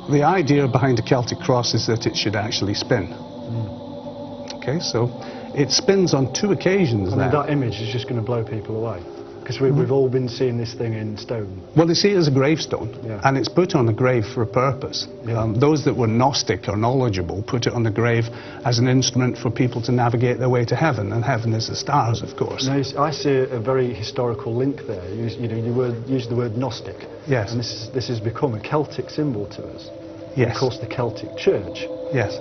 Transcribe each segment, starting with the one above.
The idea behind a Celtic cross is that it should actually spin. Okay, so it spins on 2 occasions I now. mean, that image is just going to blow people away. Because we've all been seeing this thing in stone. Well, they see it as a gravestone, Yeah. and it's put on a grave for a purpose. Yeah. Those that were Gnostic or knowledgeable put it on the grave as an instrument for people to navigate their way to heaven, and heaven is the stars, of course. Now, I see a very historical link there. You use the word Gnostic. Yes. And this has become a Celtic symbol to us. Yes. Of course, the Celtic Church, Yes.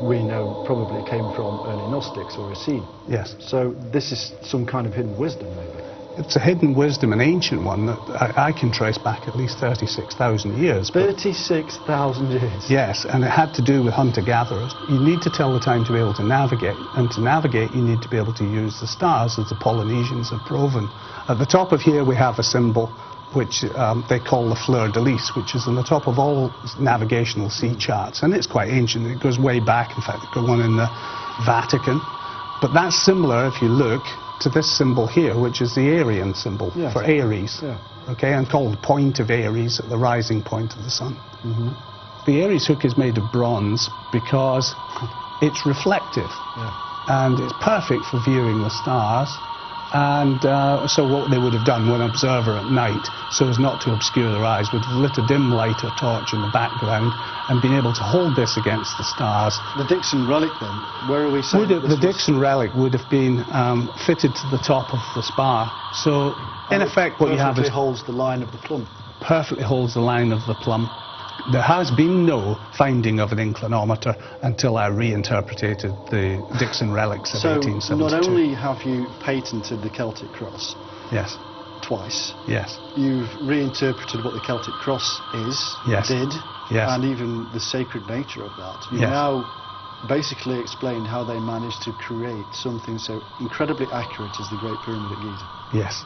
we know probably came from early Gnostics or Essene. Yes. So this is some kind of hidden wisdom, maybe. It's a hidden wisdom, an ancient one that I can trace back at least 36,000 years. 36,000 years? Yes, and it had to do with hunter-gatherers. You need to tell the time to be able to navigate, and to navigate you need to be able to use the stars, as the Polynesians have proven. At the top of here we have a symbol which they call the fleur-de-lis, which is on the top of all navigational sea charts, and it's quite ancient. It goes way back. In fact, they've got one in the Vatican. But that's similar, if you look, to this symbol here, which is the Aryan symbol, yes, for Aries, yeah. Okay, and called point of Aries, at the rising point of the sun. The Aries hook is made of bronze because it's reflective, and it's perfect for viewing the stars. And so what they would have done, one observer at night, so as not to obscure their eyes, would have lit a dim light or torch in the background and been able to hold this against the stars. The Dixon relic, then, where are we saying The Dixon relic would have been fitted to the top of the spar. So, in effect, what you have is... perfectly holds the line of the plumb. Perfectly holds the line of the plumb. There has been no finding of an inclinometer until I reinterpreted the Dixon relics of 1872. So not only have you patented the Celtic cross, yes, twice, yes, you've reinterpreted what the Celtic cross is, yes, did, yes, and even the sacred nature of that. You yes, now basically explained how they managed to create something so incredibly accurate as the Great Pyramid at Giza. yes.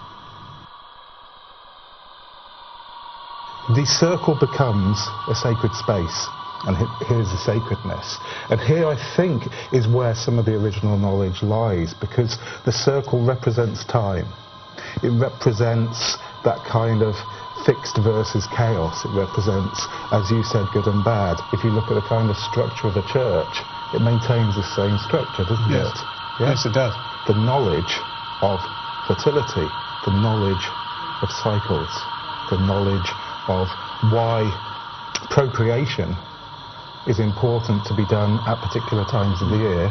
The circle becomes a sacred space, and here's the sacredness. And here, I think, is where some of the original knowledge lies, because the circle represents time. It represents that kind of fixed versus chaos. It represents, as you said, good and bad. If you look at the kind of structure of a church, it maintains the same structure, doesn't yes, it? Yes, it does. The knowledge of fertility, the knowledge of cycles, the knowledge of why procreation is important to be done at particular times of the year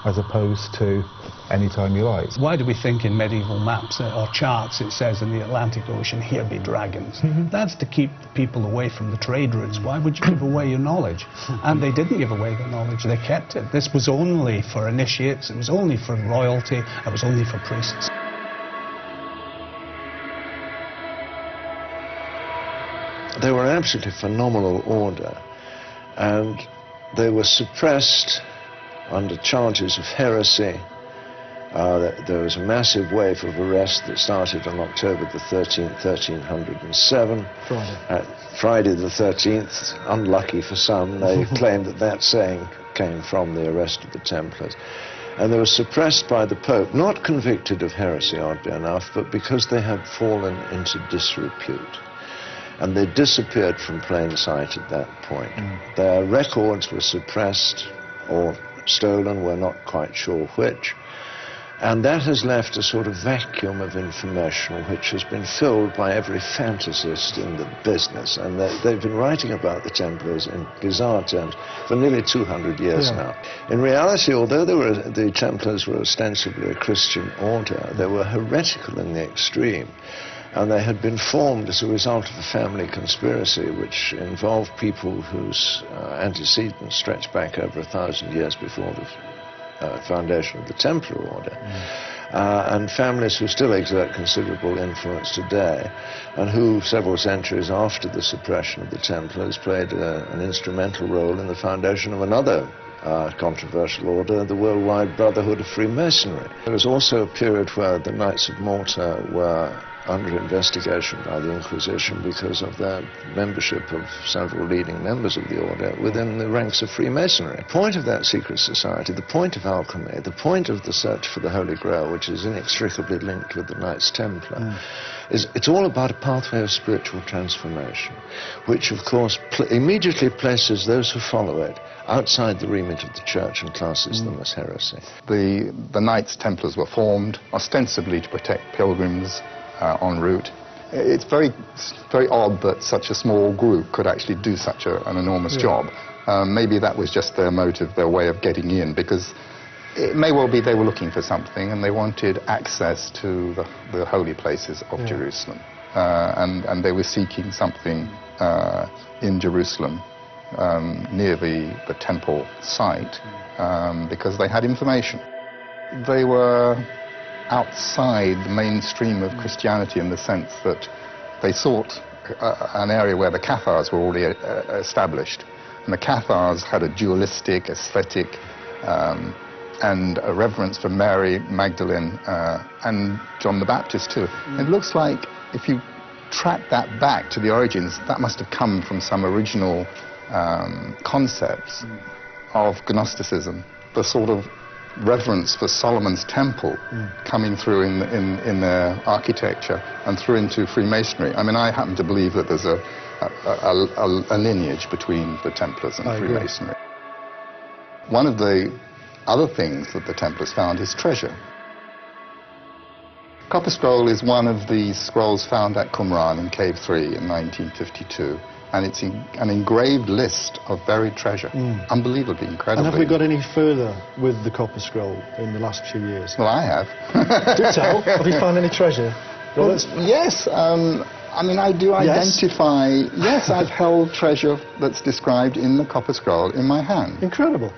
as opposed to any time you like. Why do we think in medieval maps or charts it says in the Atlantic Ocean, here be dragons? That's to keep people away from the trade routes. Why would you give away your knowledge? And they didn't give away their knowledge, they kept it. This was only for initiates, it was only for royalty, it was only for priests. They were an absolutely phenomenal order, and they were suppressed under charges of heresy. There was a massive wave of arrest that started on October the 13th, 1307. Friday the 13th, unlucky for some, they claimed that that saying came from the arrest of the Templars. And they were suppressed by the Pope, not convicted of heresy, oddly enough, but because they had fallen into disrepute. And they disappeared from plain sight at that point. Their records were suppressed or stolen, we're not quite sure which. And that has left a sort of vacuum of information which has been filled by every fantasist in the business. And they've been writing about the Templars in bizarre terms for nearly 200 years now. In reality, although the Templars were ostensibly a Christian order, they were heretical in the extreme. And they had been formed as a result of a family conspiracy which involved people whose antecedents stretched back over 1,000 years before the foundation of the Templar order, and families who still exert considerable influence today, and who, several centuries after the suppression of the Templars, played an instrumental role in the foundation of another controversial order, the Worldwide Brotherhood of Freemasonry. There was also a period where the Knights of Malta were under investigation by the Inquisition because of their membership of several leading members of the order within the ranks of Freemasonry. The point of that secret society, the point of alchemy, the point of the search for the Holy Grail, which is inextricably linked with the Knights Templar, is it's all about a pathway of spiritual transformation, which of course immediately places those who follow it outside the remit of the Church and classes them as heresy. The Knights Templars were formed ostensibly to protect pilgrims en route. It's very odd that such a small group could actually do such an enormous job. Maybe that was just their motive, their way of getting in, because it may well be they were looking for something and they wanted access to the holy places of Jerusalem. And they were seeking something in Jerusalem near the temple site because they had information. They were outside the mainstream of Christianity in the sense that they sought an area where the Cathars were already established. And the Cathars had a dualistic, aesthetic, and a reverence for Mary Magdalene and John the Baptist too. It looks like if you track that back to the origins, that must have come from some original concepts of Gnosticism, the sort of reverence for Solomon's temple coming through in their architecture and through into Freemasonry. I mean, I happen to believe that there's a lineage between the Templars and Freemasonry. One of the other things that the Templars found is treasure. Copper Scroll is one of the scrolls found at Qumran in Cave 3 in 1952. And it's an engraved list of buried treasure. Unbelievably, incredibly. And have we got any further with the Copper Scroll in the last few years? Well, I have. Do tell. Have you found any treasure? Well, yes. I mean, I do identify... Yes, I've held treasure that's described in the Copper Scroll in my hand. Incredible.